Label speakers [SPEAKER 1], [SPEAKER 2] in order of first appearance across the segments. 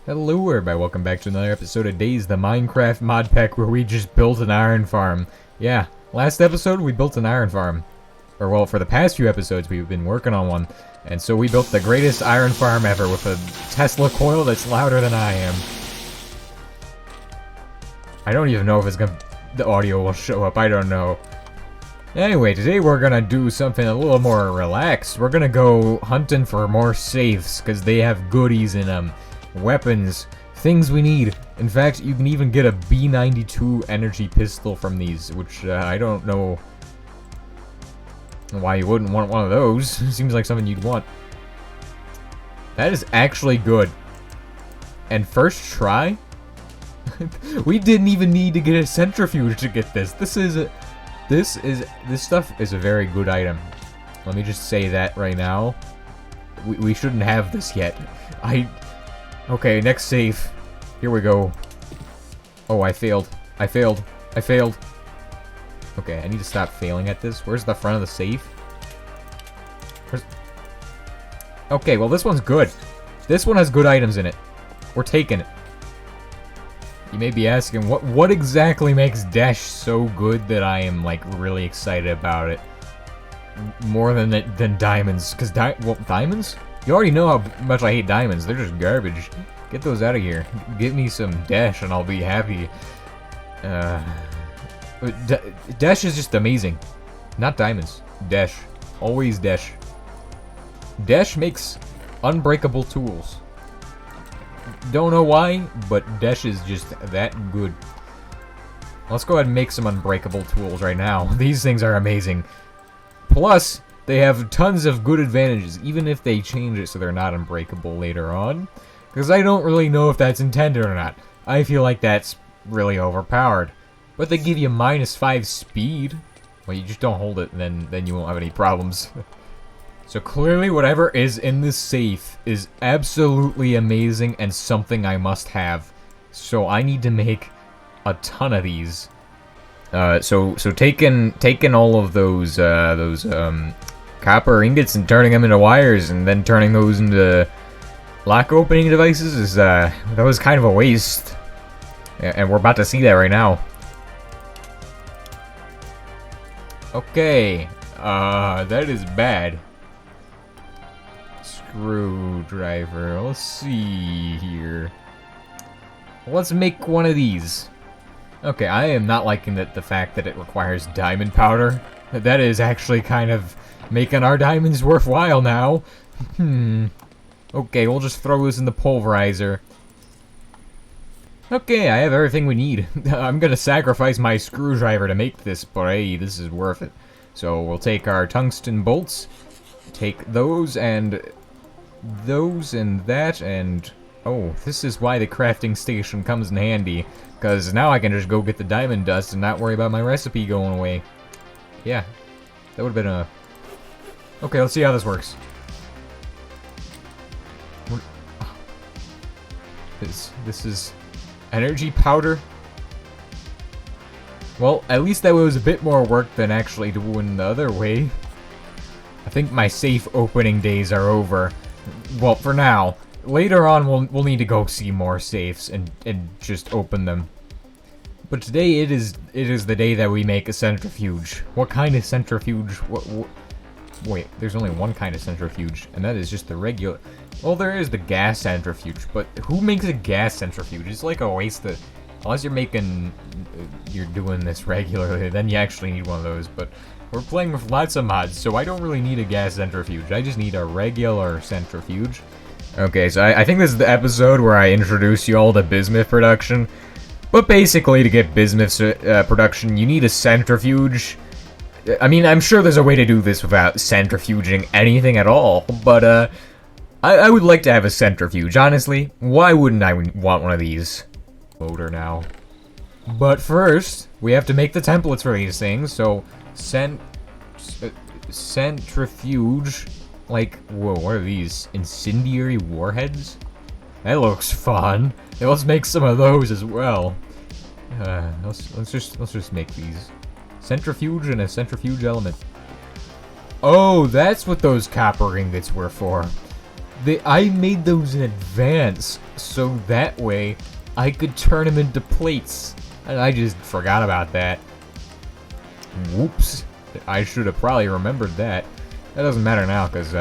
[SPEAKER 1] Hello everybody, welcome back to another episode of Days, the Minecraft mod pack where we just built an iron farm. Yeah, last episode we built an iron farm. Or well, for the past few episodes we've been working on one. And so we built the greatest iron farm ever with a Tesla coil that's louder than I am. I don't even know if the audio will show up, I don't know. Anyway, today we're gonna do something a little more relaxed. We're gonna go hunting for more safes, because they have goodies in them. Weapons, things we need. In fact, you can even get a B92 energy pistol from these, which I don't know why you wouldn't want one of those. Seems like something you'd want. That is actually good. And first try? We didn't even need to get a centrifuge to get this. This stuff is a very good item. Let me just say that right now. We shouldn't have this yet. Okay, next safe. Here we go. Oh, I failed. I failed. Okay, I need to stop failing at this. Where's the front of the safe? Okay, well this one's good. This one has good items in it. We're taking it. You may be asking, what exactly makes Dash so good that I am, like, really excited about it? More than diamonds. Because, diamonds? You already know how much I hate diamonds. They're just garbage. Get those out of here. Get me some Dash and I'll be happy. Dash is just amazing. Not diamonds. Dash. Always Dash. Dash makes unbreakable tools. Don't know why, but Dash is just that good. Let's go ahead and make some unbreakable tools right now. These things are amazing. Plus, they have tons of good advantages, even if they change it so they're not unbreakable later on. Because I don't really know if that's intended or not. I feel like that's really overpowered. But they give you -5 speed. Well, you just don't hold it, and then you won't have any problems. So clearly whatever is in this safe is absolutely amazing and something I must have. So I need to make a ton of these. So taking all of those copper ingots and turning them into wires and then turning those into lock opening devices is that was kind of a waste. And we're about to see that right now. Okay, that is bad. Screwdriver. Let's see here. Let's make one of these. Okay, I am not liking the fact that it requires diamond powder. That is actually kind of making our diamonds worthwhile now. Okay, we'll just throw this in the pulverizer. Okay, I have everything we need. I'm gonna sacrifice my screwdriver to make this, but hey, this is worth it. So we'll take our tungsten bolts, take those and that, and oh, this is why the crafting station comes in handy, because now I can just go get the diamond dust and not worry about my recipe going away. Yeah, that would have been a... Okay, let's see how this works. This is energy powder. Well, at least that was a bit more work than actually doing the other way. I think my safe opening days are over. Well, for now. Later on, we'll need to go see more safes and just open them. But today it is the day that we make a centrifuge. What kind of centrifuge? Wait, there's only one kind of centrifuge, and that is just the regular. Well, there is the gas centrifuge, but who makes a gas centrifuge? It's like a waste of... Unless you're doing this regularly, then you actually need one of those, but we're playing with lots of mods, so I don't really need a gas centrifuge. I just need a regular centrifuge. Okay, so I think this is the episode where I introduce you all to bismuth production. But basically, to get bismuth production, you need a centrifuge. I mean, I'm sure there's a way to do this without centrifuging anything at all, but I would like to have a centrifuge, honestly. Why wouldn't I want one of these? Loader now. But first, we have to make the templates for these things, so centrifuge, like, whoa, what are these? Incendiary warheads? That looks fun. Yeah, let's make some of those as well. Let's just make these. Centrifuge and a centrifuge element. Oh, that's what those copper ingots were for. I made those in advance, so that way I could turn them into plates. And I just forgot about that. Whoops. I should have probably remembered that. That doesn't matter now, because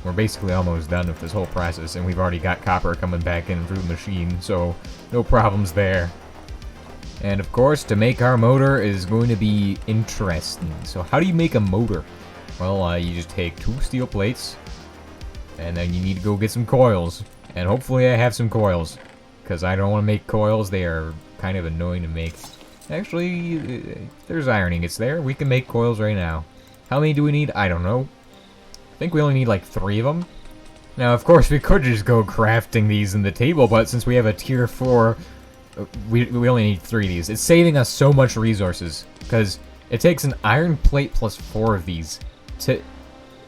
[SPEAKER 1] we're basically almost done with this whole process, and we've already got copper coming back in through the machine, so no problems there. And of course, to make our motor is going to be interesting. So how do you make a motor? Well, you just take 2 steel plates, and then you need to go get some coils. And hopefully I have some coils, because I don't want to make coils. They are kind of annoying to make. Actually, there's iron ingots there. We can make coils right now. How many do we need? I don't know. I think we only need like 3 of them. Now, of course, we could just go crafting these in the table, but since we have a tier 4, we only need 3 of these. It's saving us so much resources, because it takes an iron plate plus 4 of these.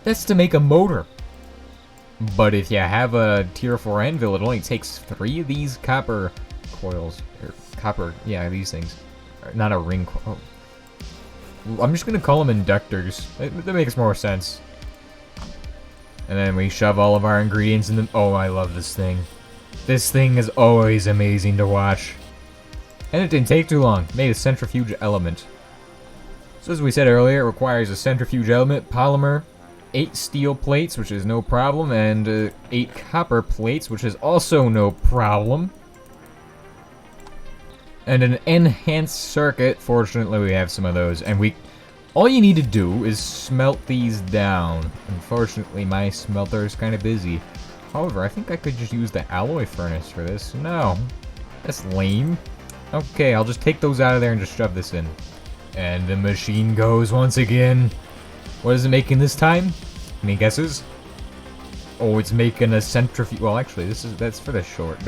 [SPEAKER 1] That's to make a motor. But if you have a tier 4 anvil, it only takes 3 of these copper coils. Or copper, yeah, these things. Not a ring coil. I'm just gonna call them inductors. That makes more sense. And then we shove all of our ingredients in them. Oh, I love this thing. This thing is always amazing to watch. And it didn't take too long. Made a centrifuge element. So as we said earlier, it requires a centrifuge element, polymer, 8 steel plates, which is no problem, and 8 copper plates, which is also no problem. And an enhanced circuit. Fortunately, we have some of those, and all you need to do is smelt these down. Unfortunately, my smelter is kind of busy. However, I think I could just use the alloy furnace for this. No, that's lame. Okay, I'll just take those out of there and just shove this in. And the machine goes once again. What is it making this time? Any guesses? Oh, it's making a centrifuge. Well, actually, that's for the short.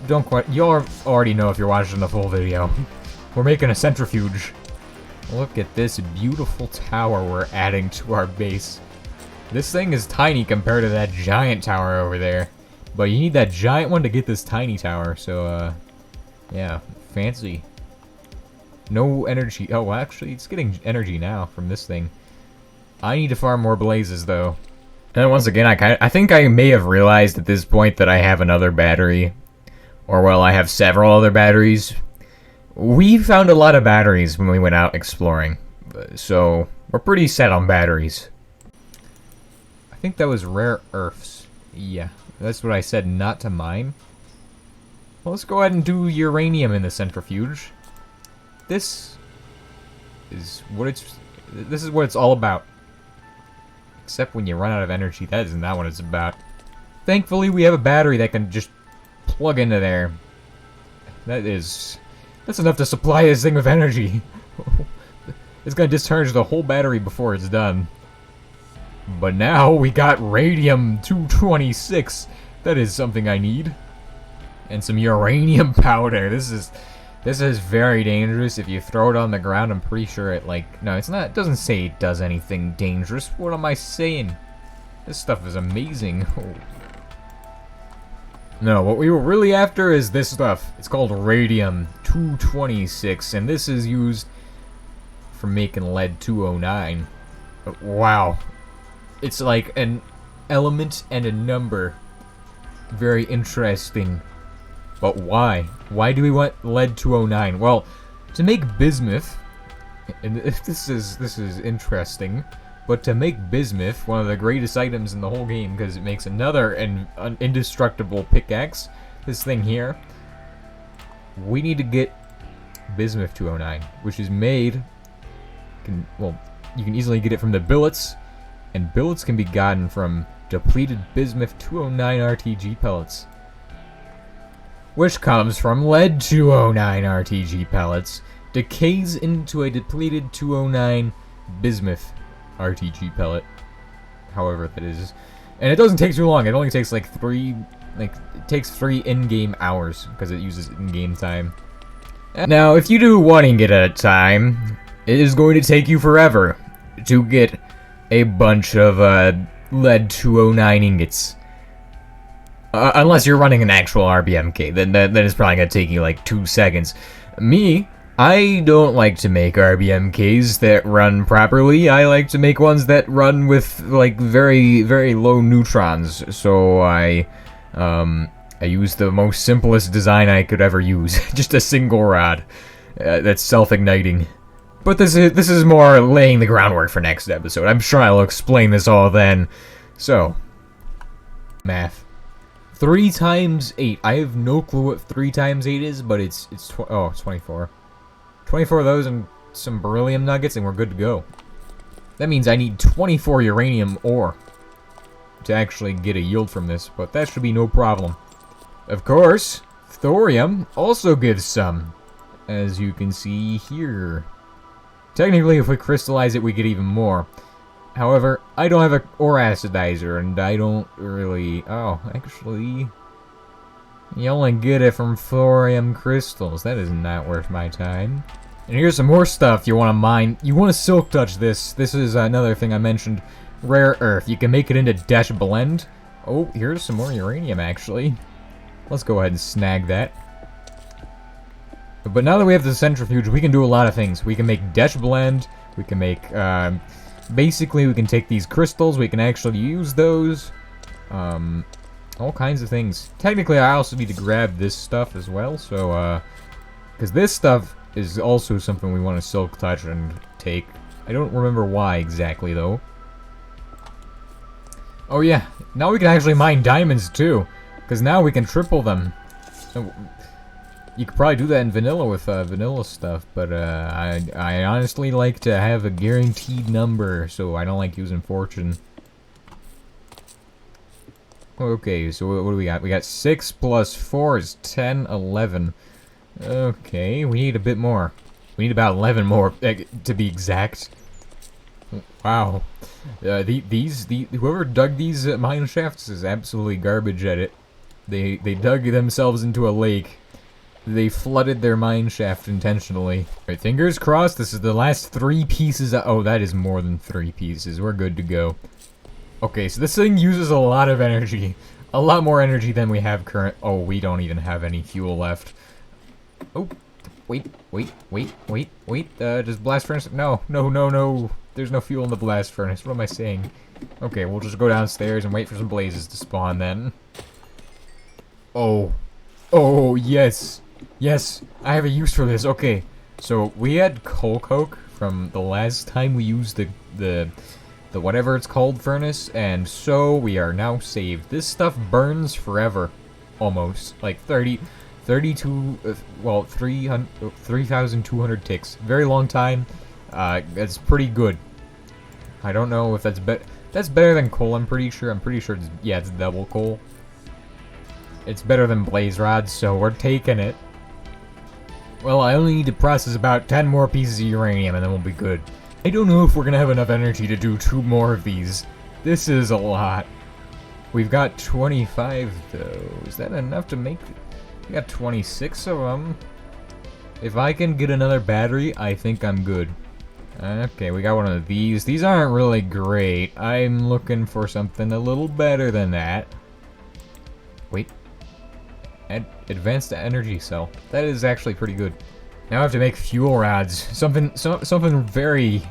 [SPEAKER 1] Don't quite. You already know if you're watching the full video. We're making a centrifuge. Look at this beautiful tower we're adding to our base. This thing is tiny compared to that giant tower over there. But you need that giant one to get this tiny tower, so, yeah, fancy. No energy. Oh, well, actually, it's getting energy now from this thing. I need to farm more blazes, though. And once again, I think I may have realized at this point that I have another battery. Or, well, I have several other batteries. We found a lot of batteries when we went out exploring. So, we're pretty set on batteries. I think that was rare earths. Yeah, that's what I said not to mine. Well, let's go ahead and do uranium in the centrifuge. This is what it's all about. Except when you run out of energy, that is not what it's about. Thankfully, we have a battery that can just plug into there. That's enough to supply this thing with energy. It's gonna discharge the whole battery before it's done. But now we got radium-226. That is something I need. And some uranium powder. This is very dangerous. If you throw it on the ground, I'm pretty sure it, like... No, it's not. It doesn't say it does anything dangerous. What am I saying? This stuff is amazing. Oh. No, what we were really after is this stuff. It's called radium-226, and this is used for making lead-209. Wow. It's like an element and a number. Very interesting. But why? Why do we want lead-209? Well, to make bismuth, and this is interesting, but to make bismuth, one of the greatest items in the whole game, because it makes another an indestructible pickaxe, this thing here, we need to get bismuth-209, which is made, well, you can easily get it from the billets, and billets can be gotten from depleted bismuth-209 RTG pellets, which comes from lead-209 RTG pellets, decays into a depleted 209 bismuth RTG pellet, however that is, and it doesn't take too long. It only takes like three in-game hours because it uses in-game time. Now, if you do 1 ingot at a time, it is going to take you forever to get a bunch of lead-209 ingots. Unless you're running an actual RBMK, then it's probably gonna take you like 2 seconds. Me, I don't like to make RBMKs that run properly. I like to make ones that run with, like, very, very low neutrons. So I use the most simplest design I could ever use. Just a single rod that's self-igniting. But this is more laying the groundwork for next episode. I'm sure I'll explain this all then. So, math. 3 times 8. I have no clue what 3 times 8 is, but it's 24. 24 of those and some beryllium nuggets, and we're good to go. That means I need 24 uranium ore to actually get a yield from this, but that should be no problem. Of course, thorium also gives some, as you can see here. Technically, if we crystallize it, we get even more. However, I don't have an ore acidizer, and I don't really... Oh, actually... You only get it from thorium crystals. That is not worth my time. And here's some more stuff you want to mine. You want to silk touch this. This is another thing I mentioned. Rare earth. You can make it into dash blend. Oh, here's some more uranium, actually. Let's go ahead and snag that. But now that we have the centrifuge, we can do a lot of things. We can make dash blend. We can make... basically, we can take these crystals. We can actually use those. All kinds of things. Technically, I also need to grab this stuff as well, so, because this stuff is also something we want to silk touch and take. I don't remember why exactly, though. Oh, yeah. Now we can actually mine diamonds, too, because now we can triple them. So, you could probably do that in vanilla with, vanilla stuff, but, I honestly like to have a guaranteed number, so I don't like using fortune. Okay, so what do we got? We got 6 plus 4 is 10, 11. Okay, we need a bit more. We need about 11 more, to be exact. Wow. Whoever dug these mine shafts is absolutely garbage at it. They dug themselves into a lake. They flooded their mine shaft intentionally. Alright, fingers crossed, this is the last 3 pieces. Oh, that is more than 3 pieces. We're good to go. Okay, so this thing uses a lot of energy. A lot more energy than we have current... Oh, we don't even have any fuel left. Oh, wait. Does blast furnace... No. There's no fuel in the blast furnace. What am I saying? Okay, we'll just go downstairs and wait for some blazes to spawn then. Oh. Oh, yes. Yes, I have a use for this. Okay, so we had coal coke from the last time we used the whatever it's called furnace, and so we are now saved. This stuff burns forever, almost, like 3,200 ticks. Very long time. That's pretty good. I don't know if that's better than coal. I'm pretty sure it's, yeah, it's double coal. It's better than blaze rods, so we're taking it. Well, I only need to process about 10 more pieces of uranium, and then we'll be good. I don't know if we're gonna have enough energy to do 2 more of these. This is a lot. We've got 25, though. Is that enough to make... We got 26 of them. If I can get another battery, I think I'm good. Okay, we got one of these. These aren't really great. I'm looking for something a little better than that. Wait. Advanced energy cell. That is actually pretty good. Now I have to make fuel rods. Something very...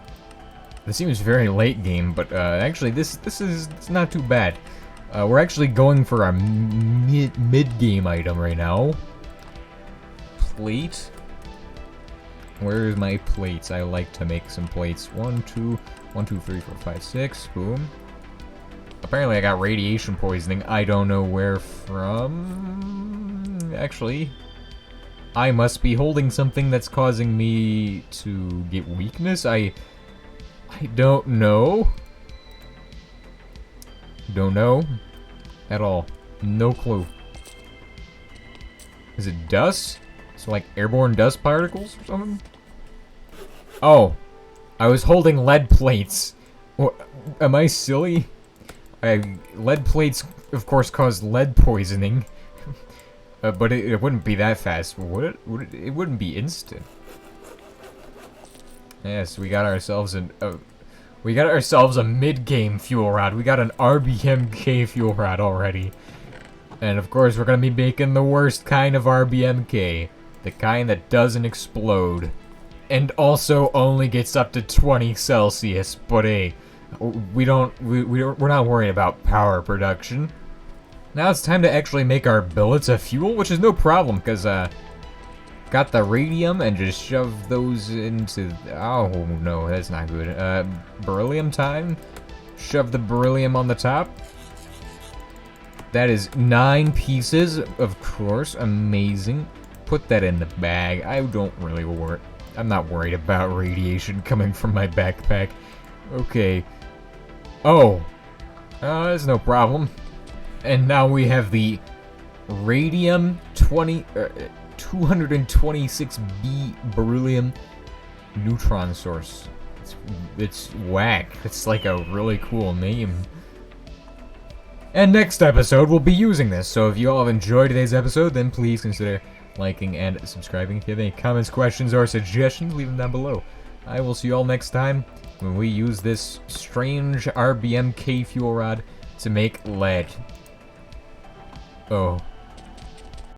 [SPEAKER 1] This seems very late game, but actually this is not too bad. We're actually going for our mid-game item right now. Plate. Where's my plates? I like to make some plates. 1, 2, 3, 4, 5, 6. Boom. Apparently I got radiation poisoning. I don't know where from. Actually, I must be holding something that's causing me to get weakness. I don't know. Don't know at all. No clue. Is it dust? So like airborne dust particles or something? Oh, I was holding lead plates. What, am I silly? Lead plates, of course, cause lead poisoning. But it wouldn't be that fast, would it? It wouldn't be instant. Yes, we got ourselves a mid-game fuel rod. We got an RBMK fuel rod already. And of course, we're gonna be making the worst kind of RBMK. The kind that doesn't explode. And also only gets up to 20 Celsius, but hey, we're not worried about power production. Now it's time to actually make our billets of fuel, which is no problem, because, got the radium and just shove those into... Oh, no, that's not good. Beryllium time? Shove the beryllium on the top. That is 9 pieces, of course. Amazing. Put that in the bag. I don't really worry. I'm not worried about radiation coming from my backpack. Okay. Oh. That's no problem. And now we have the radium 226B beryllium neutron source. It's whack. It's like a really cool name. And next episode we'll be using this, so if you all have enjoyed today's episode, then please consider liking and subscribing. If you have any comments, questions, or suggestions, leave them down below. I will see you all next time when we use this strange RBM K fuel rod to make lead. Oh.